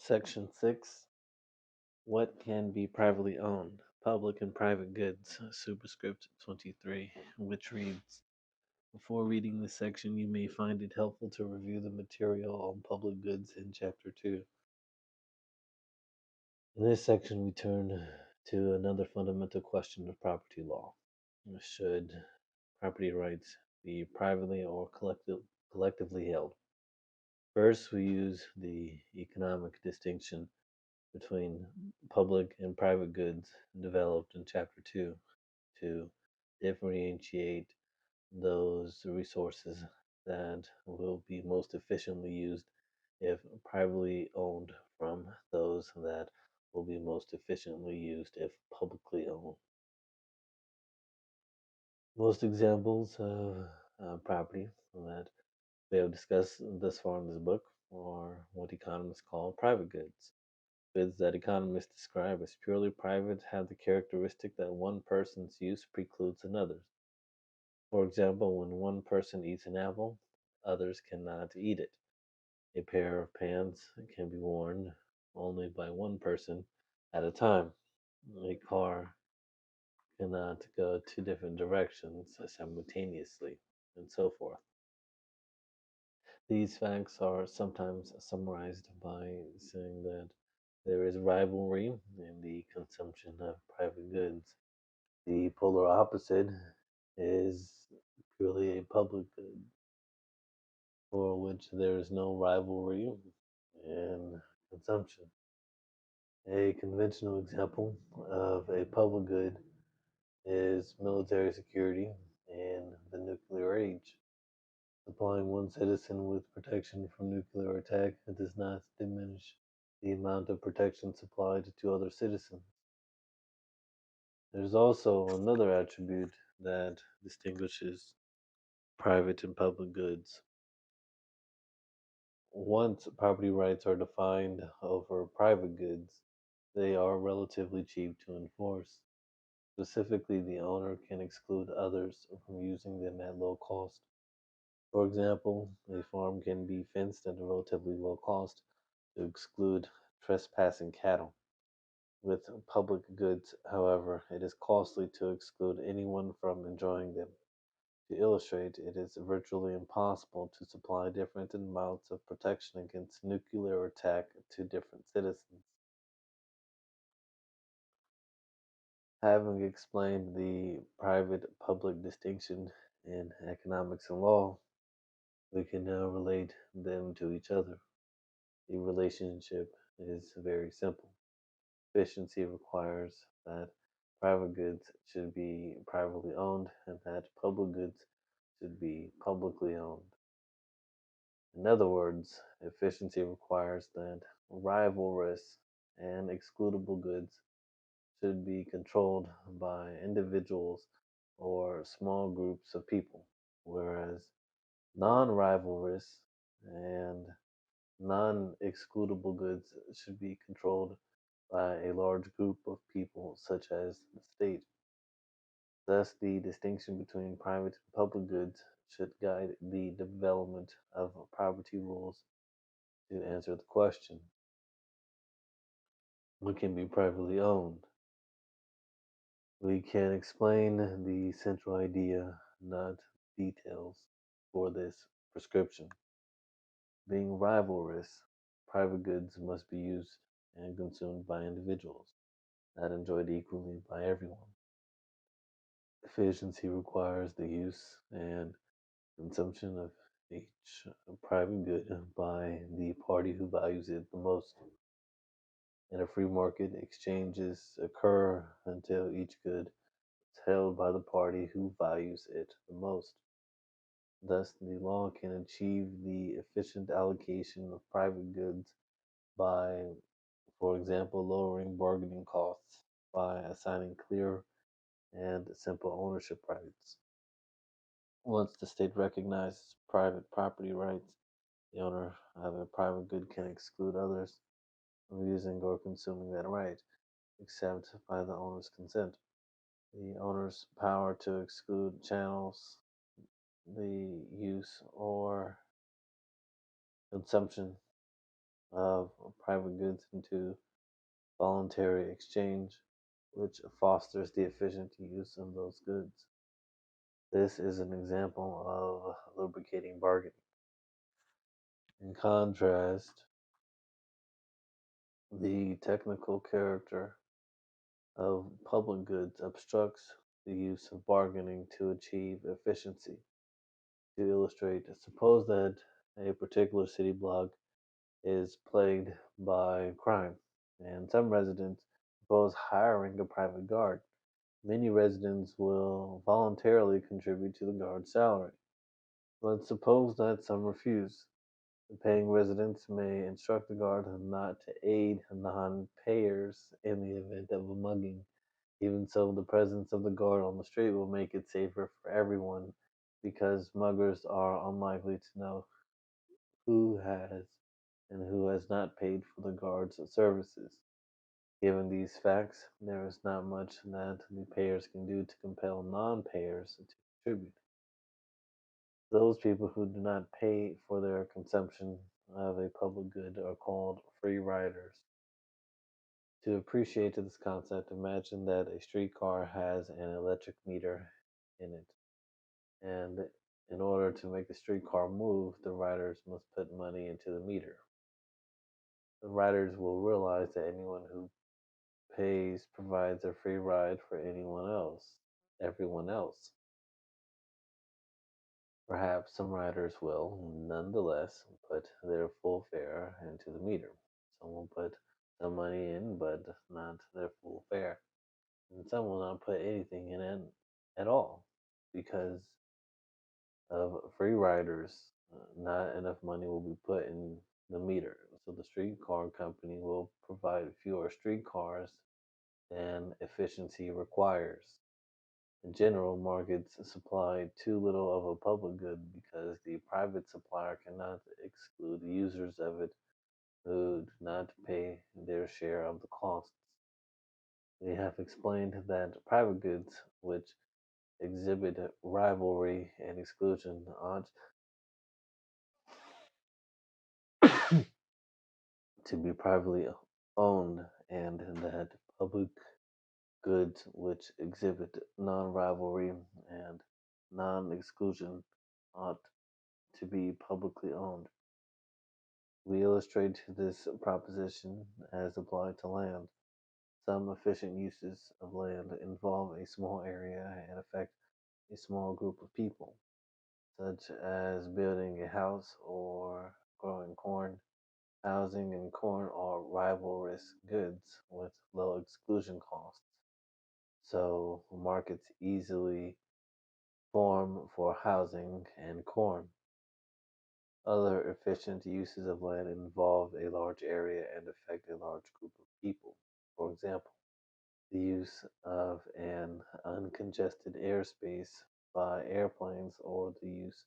Section 6. What can be privately owned? Public and private goods. Superscript 23, which reads: Before reading this section, you may find it helpful to review the material on public goods in Chapter 2. In this section, we turn to another fundamental question of property law. Should property rights be privately or collectively held? First, we use the economic distinction between public and private goods developed in Chapter 2 to differentiate those resources that will be most efficiently used if privately owned from those that will be most efficiently used if publicly owned. Most examples of property that we have discussed thus far in this book are what economists call private goods. Goods that economists describe as purely private have the characteristic that one person's use precludes another's. For example, when one person eats an apple, others cannot eat it. A pair of pants can be worn only by one person at a time. A car cannot go two different directions simultaneously, and so forth. These facts are sometimes summarized by saying that there is rivalry in the consumption of private goods. The polar opposite is purely a public good, for which there is no rivalry in consumption. A conventional example of a public good is military security in the nuclear age. Supplying one citizen with protection from nuclear attack does not diminish the amount of protection supplied to other citizens. There's also another attribute that distinguishes private and public goods. Once property rights are defined over private goods, they are relatively cheap to enforce. Specifically, the owner can exclude others from using them at low cost. For example, a farm can be fenced at a relatively low cost to exclude trespassing cattle. With public goods, however, it is costly to exclude anyone from enjoying them. To illustrate, it is virtually impossible to supply different amounts of protection against nuclear attack to different citizens. Having explained the private public distinction in economics and law, we can now relate them to each other. The relationship is very simple. Efficiency requires that private goods should be privately owned and that public goods should be publicly owned. In other words, efficiency requires that rivalrous and excludable goods should be controlled by individuals or small groups of people, whereas non rivalrous and non excludable goods should be controlled by a large group of people, such as the state. Thus, the distinction between private and public goods should guide the development of property rules to answer the question: what can be privately owned? We can explain the central idea, not details, for this prescription. Being rivalrous, private goods must be used and consumed by individuals, not enjoyed equally by everyone. Efficiency requires the use and consumption of each private good by the party who values it the most. In a free market, exchanges occur until each good is held by the party who values it the most. Thus, the law can achieve the efficient allocation of private goods by, for example, lowering bargaining costs by assigning clear and simple ownership rights. Once the state recognizes private property rights, the owner of a private good can exclude others from using or consuming that right, except by the owner's consent. The owner's power to exclude channels the use or consumption of private goods into voluntary exchange, which fosters the efficient use of those goods. This is an example of lubricating bargaining. In contrast, the technical character of public goods obstructs the use of bargaining to achieve efficiency. To illustrate, suppose that a particular city block is plagued by crime, and some residents propose hiring a private guard. Many residents will voluntarily contribute to the guard's salary. But suppose that some refuse. The paying residents may instruct the guard not to aid non payers in the event of a mugging. Even so, the presence of the guard on the street will make it safer for everyone because muggers are unlikely to know who has and who has not paid for the guard's services. Given these facts, there is not much that the payers can do to compel non payers to contribute. Those people who do not pay for their consumption of a public good are called free riders. To appreciate this concept, imagine that a streetcar has an electric meter in it, and in order to make the streetcar move, the riders must put money into the meter. The riders will realize that anyone who pays provides a free ride for everyone else. Perhaps some riders will, nonetheless, put their full fare into the meter. Some will put some money in, but not their full fare. And some will not put anything in it at all because of free riders. Not enough money will be put in the meter. So the streetcar company will provide fewer streetcars than efficiency requires. In general, markets supply too little of a public good because the private supplier cannot exclude users of it who do not pay their share of the costs. We have explained that private goods, which exhibit rivalry and exclusion, ought to be privately owned, and that public goods, which exhibit non rivalry and non exclusion, ought to be publicly owned. We illustrate this proposition as applied to land. Some efficient uses of land involve a small area and affect a small group of people, such as building a house or growing corn. Housing and corn are rivalrous goods with low exclusion costs, so markets easily form for housing and corn. Other efficient uses of land involve a large area and affect a large group of people. For example, the use of an uncongested airspace by airplanes or the use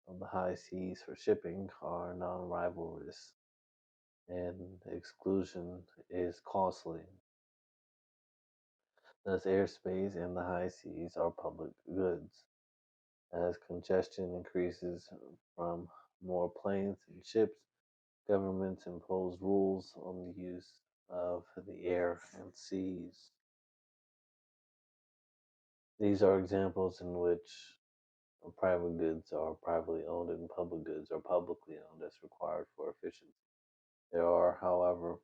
of the high seas for shipping are non rivalrous, and exclusion is costly. Thus, airspace and the high seas are public goods. As congestion increases from more planes and ships, governments impose rules on the use of the air and seas. These are examples in which private goods are privately owned and public goods are publicly owned as required for efficiency. There are, however,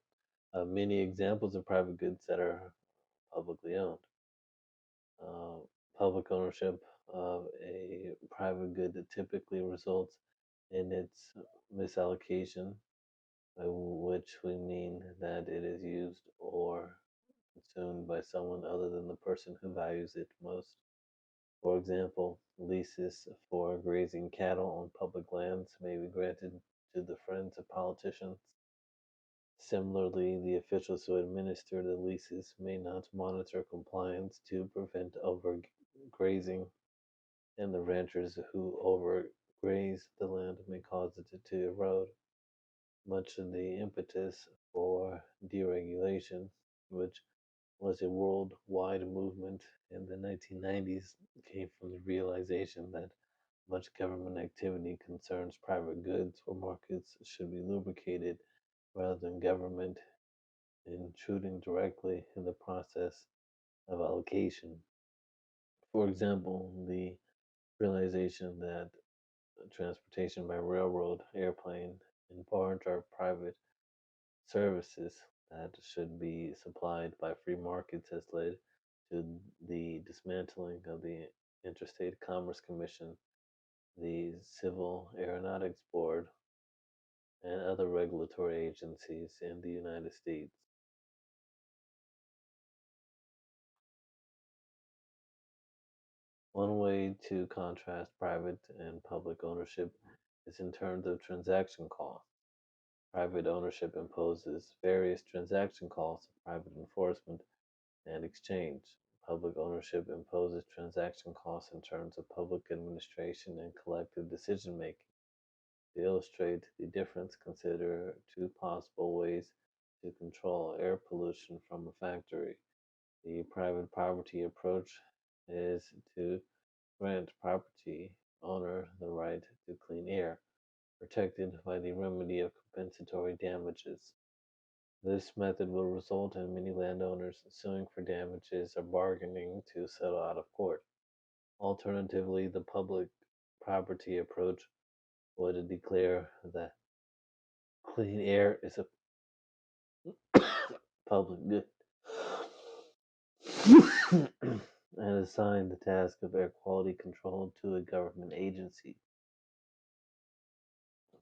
many examples of private goods that are publicly owned. Uh, Public ownership of a private good that typically results in its misallocation, by which we mean that it is used or consumed by someone other than the person who values it most. For example, leases for grazing cattle on public lands may be granted to the friends of politicians. Similarly, the officials who administer the leases may not monitor compliance to prevent overgrazing, and the ranchers who overgraze the land may cause it to erode. Much of the impetus for deregulation, which was a worldwide movement in the 1990s, came from the realization that much government activity concerns private goods where markets should be lubricated rather than government intruding directly in the process of allocation. For example, the realization that transportation by railroad, airplane, and barge are private services that should be supplied by free markets has led to the dismantling of the Interstate Commerce Commission, the Civil Aeronautics Board, and other regulatory agencies in the United States. One way to contrast private and public ownership is in terms of transaction costs. Private ownership imposes various transaction costs of private enforcement and exchange. Public ownership imposes transaction costs in terms of public administration and collective decision making. To illustrate the difference, consider two possible ways to control air pollution from a factory. The private property approach is to grant property owner the right to clean air, protected by the remedy of compensatory damages. This method will result in many landowners suing for damages or bargaining to settle out of court. Alternatively, the public property approach would declare that clean air is a public good and assign the task of air quality control to a government agency.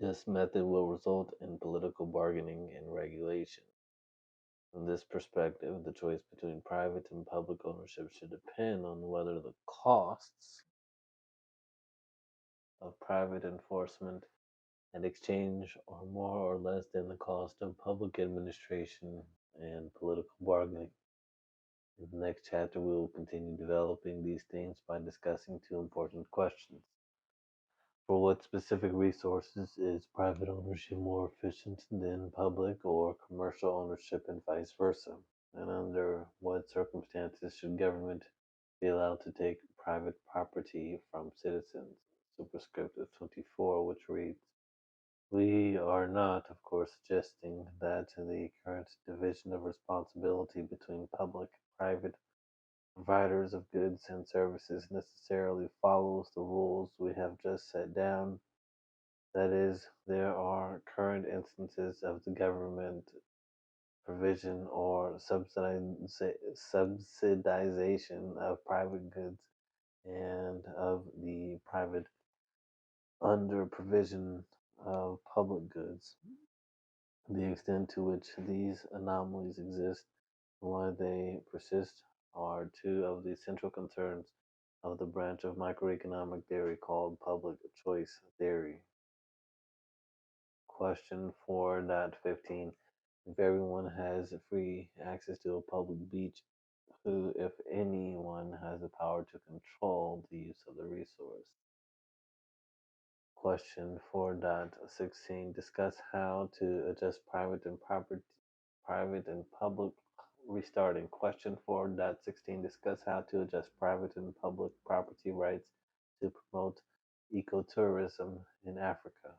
This method will result in political bargaining and regulation. From this perspective, the choice between private and public ownership should depend on whether the costs of private enforcement and exchange are more or less than the cost of public administration and political bargaining. In the next chapter, we will continue developing these themes by discussing two important questions. For what specific resources is private ownership more efficient than public or commercial ownership, and vice versa? And under what circumstances should government be allowed to take private property from citizens? Superscript 24, which reads, we are not, of course, suggesting that the current division of responsibility between public and private providers of goods and services necessarily follows the rules we have just set down. That is, there are current instances of the government provision or subsidization of private goods and of the private under provision of public goods. The extent to which these anomalies exist and why they persist are two of the central concerns of the branch of microeconomic theory called public choice theory. Question 4.15. If everyone has free access to a public beach, who, if anyone, has the power to control the use of the resource? Question 4.16. Discuss how to adjust private and public restarting. Question 4.16. Discuss how to adjust private and public property rights to promote ecotourism in Africa.